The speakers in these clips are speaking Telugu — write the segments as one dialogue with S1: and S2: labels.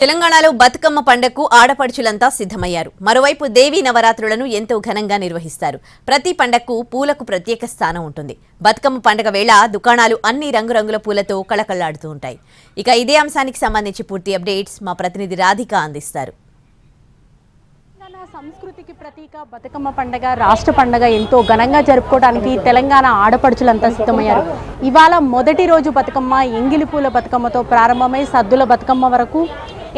S1: తెలంగాణలో బతుకమ్మ పండగకు ఆడపడుచులంతా సిద్ధమయ్యారు. మరోవైపు దేవీ నవరాత్రులను ఎంతో ఘనంగా నిర్వహిస్తారు. ప్రతి పండగకు పూలకు ప్రత్యేక స్థానం ఉంటుంది. బతుకమ్మ పండగ వేళ దుకాణాలు అన్ని రంగురంగుల పూలతో కళకళలాడుతూ ఉంటాయి. ఇక ఇదే అంశానికి సంబంధించి పూర్తి అప్డేట్స్ మా ప్రతినిధి రాధిక అందిస్తారు.
S2: సంస్కృతికి ప్రతీక బతుకమ్మ పండుగ రాష్ట్ర పండుగ ఎంతో ఘనంగా జరుపుకోవడానికి తెలంగాణ ఆడపడుచులంతా సిద్ధమయ్యారు. ఇవాళ మొదటి రోజు బతుకమ్మ ఎంగిలి పూల బతుకమ్మతో ప్రారంభమై సద్దుల బతుకమ్మ వరకు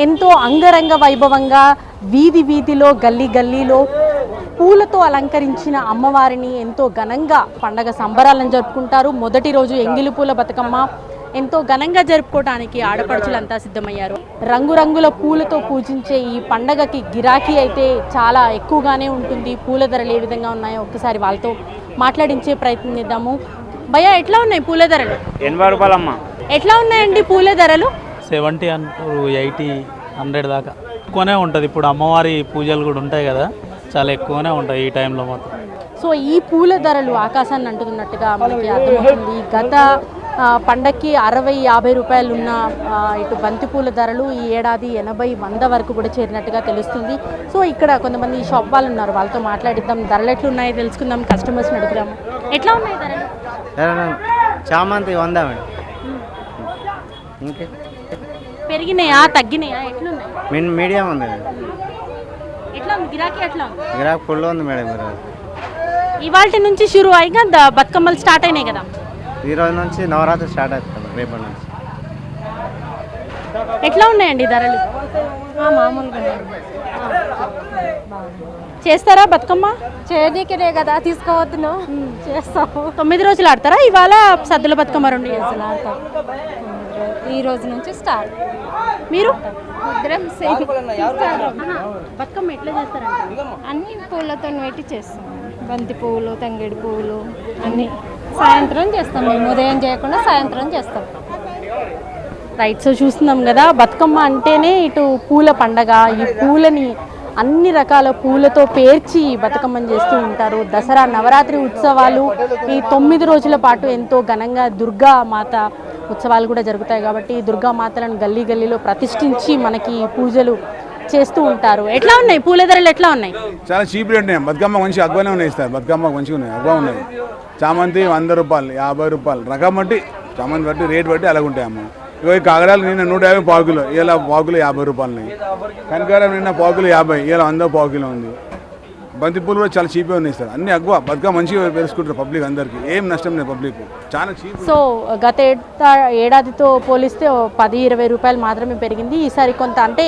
S2: ఎంతో అంగరంగ వైభవంగా వీధి వీధిలో గల్లీ గల్లీలో పూలతో అలంకరించిన అమ్మవారిని ఎంతో ఘనంగా పండగ సంబరాలను జరుపుకుంటారు. మొదటి రోజు ఎంగిలి పూల బతుకమ్మ ఎంతో ఘనంగా జరుపుకోవడానికి ఆడపడుచులంతా సిద్ధమయ్యారు. రంగురంగుల పూలతో పూజించే ఈ పండగకి గిరాకీ అయితే చాలా ఎక్కువగానే ఉంటుంది. పూల ధరలు ఏ విధంగా ఉన్నాయో ఒక్కసారి వాళ్ళతో మాట్లాడించే ప్రయత్నం చేద్దాము. భయ్యా, ఎట్లా ఉన్నాయి పూల ధరలు?
S3: 80 రూపాయలమ్మా.
S2: ఎట్లా ఉన్నాయండి పూల ధరలు?
S4: 70 అంటారు, 80, 100 దాకా ఎక్కువనే ఉంటుంది. ఇప్పుడు అమ్మవారి పూజలు కూడా ఉంటాయి కదా, చాలా ఎక్కువనే ఉంటాయి ఈ టైంలో మాత్రం.
S2: సో ఈ పూల ధరలు ఆకాశాన్ని అంటున్నట్టుగా మనకి అర్థమవుతుంది. గత పండక్కి 60-50 రూపాయలు ఉన్న ఇటు బంతిపూల ధరలు ఈ ఏడాది 80-100 వరకు కూడా చేరినట్టుగా తెలుస్తుంది. సో ఇక్కడ కొంతమంది షాప్ వాళ్ళు ఉన్నారు, వాళ్ళతో మాట్లాడిద్దాం. ధరలు ఎట్లున్నాయో తెలుసుకుందాం, కస్టమర్స్ని అడుగుదాము. ఎట్లా ఉన్నాయి ధరలు?
S3: చామంతి 100 మేడం. ఇంకే
S2: పెరిగినాయా తగ్గినాయా ఎట్లున్నాయి?
S3: మీడియం ఉంది.
S2: ఎట్లా ఉంది గిరాకీ? ఎట్లా ఉంది?
S3: గిరాకీ ఫుల్ ఉంది మేడం.
S2: ఇవాళ నుంచి షురు అయిగా బతుకమ్మలు స్టార్ట్ అయినాయి కదా.
S3: ఈ రోజు నుంచి నవరాత్రి స్టార్ట్ అవుతుంది, రేపటి నుంచి.
S2: ఎట్లా ఉన్నాయండి ధరలు?
S5: మామూలుగా
S2: చేస్తారా బతుకమ్మ?
S5: చేయనీకినే కదా తీసుకోవద్దును, చేస్తాము.
S2: 9 రోజులు ఆడతారా? ఇవాళ సద్దుల బతుకమ్మ 2 రోజులు
S5: ఆడతాం. ఈ రోజు నుంచి స్టార్ట్.
S2: మీరు
S5: బతుకమ్మ ఎట్లా చేస్తారంటే అన్ని పూలతో పెట్టి చేస్తాం. బంతి పువ్వులు, తంగేడి పువ్వులు అన్నీ సాయంత్రం చేస్తాం. మేము ఉదయం చేయకుండా సాయంత్రం చేస్తాం.
S2: రైట్. సో చూస్తున్నాం కదా, బతుకమ్మ అంటేనే ఇటు పూల పండగ. ఈ పూలని అన్ని రకాల పూలతో పేర్చి బతుకమ్మని చేస్తూ ఉంటారు. దసరా నవరాత్రి ఉత్సవాలు ఈ 9 రోజుల పాటు ఎంతో ఘనంగా దుర్గా మాత ఉత్సవాలు కూడా జరుగుతాయి. కాబట్టి దుర్గా మాతలను గల్లీ గల్లీలో ప్రతిష్ఠించి మనకి పూజలు చేస్తూ ఉంటారు. ఎట్లా ఉన్నాయి పూల ధరలు? ఎట్లా ఉన్నాయి?
S6: చాలా చీప్ రేట్ ఉన్నాయి. బతుకమ్మ మంచి అగ్గానే ఉన్నాయి ఇస్తారు. బతుకమ్మ మంచిగా ఉన్నాయి, అగ్గా ఉన్నాయి. చామంతి 100 రూపాయలు, 50 రూపాయలు, రకం బట్టి చామంతి బట్టి రేట్ బట్టి అలాగ ఉంటాయి అమ్మ. ఇక కాగడాలు నిన్న 150 పావు కిలో, ఇలా పావు కిలో 50 రూపాయలు. కనకారం నిన్న పావు కిలో 50, ఇలా 100 పావు కిలో ఉంది. బంతిపూలు కూడా చాలా చీపే ఉన్నాయి సార్. అన్ని అగ్గువ బతుకమ్మ మంచిగా పెరుచుకుంటారు పబ్లిక్, అందరికి ఏం నష్టం లేదు పబ్లిక్, చాలా చీప్.
S2: సో గత ఏడాదితో పోలిస్తే 10-20 రూపాయలు మాత్రమే పెరిగింది ఈసారి కొంత. అంటే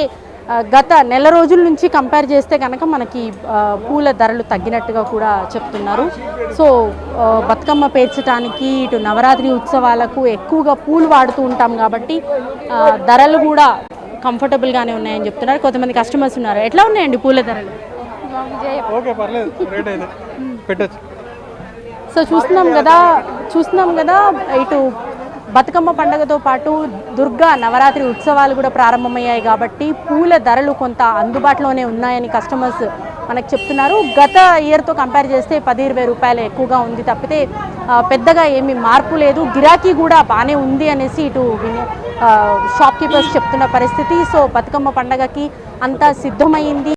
S2: గత నెల రోజుల నుంచి కంపేర్ చేస్తే కనుక మనకి పూల ధరలు తగ్గినట్టుగా కూడా చెప్తున్నారు. సో బతుకమ్మ పేర్చడానికి ఇటు నవరాత్రి ఉత్సవాలకు ఎక్కువగా పూలు వాడుతూ ఉంటాం కాబట్టి ధరలు కూడా కంఫర్టబుల్గానే ఉన్నాయని చెప్తున్నారు. కొంతమంది కస్టమర్స్ ఉన్నారు. ఎట్లా ఉన్నాయండి పూల ధరలు? సో చూస్తున్నాం కదా ఇటు బతుకమ్మ పండుగతో పాటు దుర్గా నవరాత్రి ఉత్సవాలు కూడా ప్రారంభమయ్యాయి కాబట్టి పూల ధరలు కొంత అందుబాటులోనే ఉన్నాయని కస్టమర్స్ మనకు చెప్తున్నారు. గత ఇయర్తో కంపేర్ చేస్తే 10-20 రూపాయలు ఎక్కువగా ఉంది తప్పితే పెద్దగా ఏమీ మార్పు లేదు. గిరాకీ కూడా బాగానే ఉంది అనేసి ఇటు షాప్ కీపర్స్ చెప్తున్న పరిస్థితి. సో బతుకమ్మ పండుగకి అంతా సిద్ధమైంది.